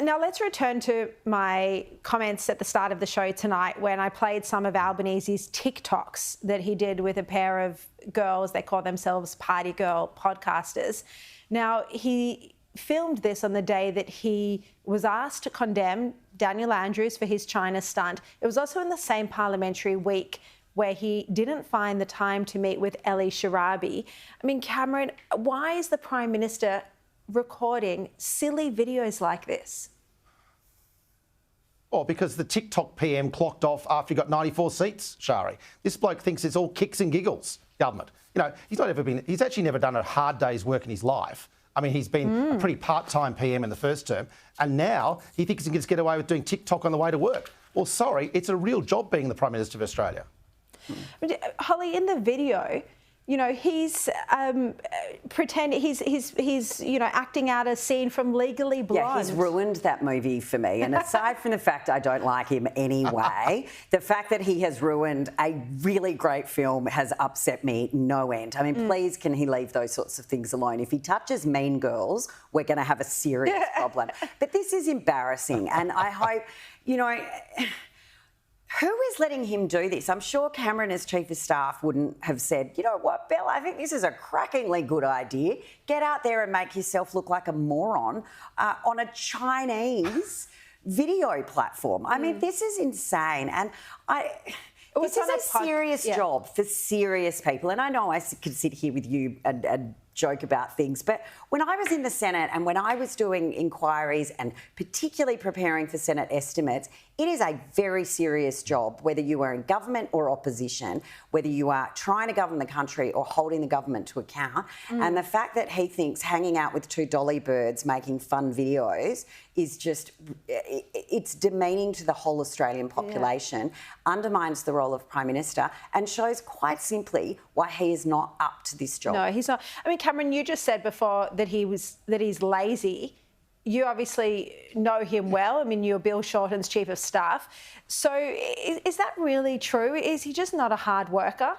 Now let's return to my comments at the start of the show tonight when I played some of Albanese's TikToks that he did with a pair of girls. They call themselves party girl podcasters. Now, he filmed this on the day that he was asked to condemn Daniel Andrews for his China stunt. It was also in the same parliamentary week where he didn't find the time to meet with Ellie Sharabi. I mean, Cameron, why is the Prime Minister recording silly videos like this? Well, because the TikTok PM clocked off after he got 94 seats, Sharri. This bloke thinks it's all kicks and giggles, government. You know, he's actually never done a hard day's work in his life. I mean, he's been a pretty part-time PM in the first term, and now he thinks he can just get away with doing TikTok on the way to work. Well, sorry, it's a real job being the Prime Minister of Australia. Holly, in the video, you know, he's pretending he's you know, acting out a scene from Legally Blonde. Yeah, he's ruined that movie for me. And aside from the fact I don't like him anyway, the fact that he has ruined a really great film has upset me no end. I mean, please, can he leave those sorts of things alone? If he touches Mean Girls, we're going to have a serious problem. But this is embarrassing, and I hope, you know, who is letting him do this? I'm sure Cameron, as Chief of Staff, wouldn't have said, you know what, Bill, I think this is a crackingly good idea. Get out there and make yourself look like a moron on a Chinese video platform. I mean, this is insane. And this is a serious job for serious people. And I know I could sit here with you and joke about things, but when I was in the Senate and when I was doing inquiries and particularly preparing for Senate estimates, it is a very serious job, whether you are in government or opposition, whether you are trying to govern the country or holding the government to account. And the fact that he thinks hanging out with two dolly birds making fun videos is just, it's demeaning to the whole Australian population, undermines the role of Prime Minister and shows quite simply why he is not up to this job. No, he's not. I mean, Cameron, you just said before that he's lazy. You obviously know him well. I mean, you're Bill Shorten's Chief of Staff. So is that really true? Is he just not a hard worker?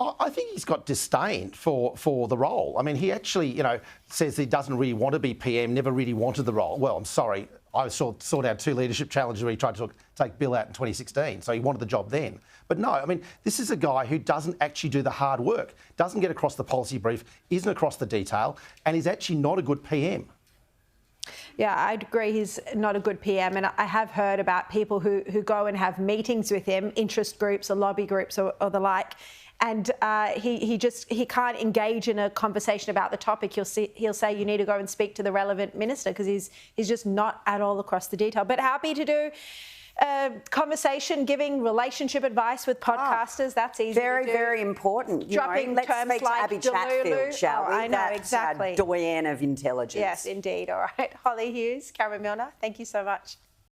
I think he's got disdain for the role. I mean, he actually, you know, says he doesn't really want to be PM, never really wanted the role. Well, I'm sorry, I saw out 2 leadership challenges where he tried to take Bill out in 2016, so he wanted the job then. But no, I mean, this is a guy who doesn't actually do the hard work, doesn't get across the policy brief, isn't across the detail, and is actually not a good PM. Yeah, I'd agree he's not a good PM, and I have heard about people who go and have meetings with him, interest groups or lobby groups or the like, and he can't engage in a conversation about the topic. He'll say you need to go and speak to the relevant minister because he's just not at all across the detail. But happy to do conversation, giving relationship advice with podcasters. That's easy very, to do. very important. Dropping let's terms speak to like Abby Delulu. Chatfield, shall we? I know, That's exactly. Doyen of intelligence. Yes, indeed. All right. Holly Hughes, Cameron Milner, thank you so much.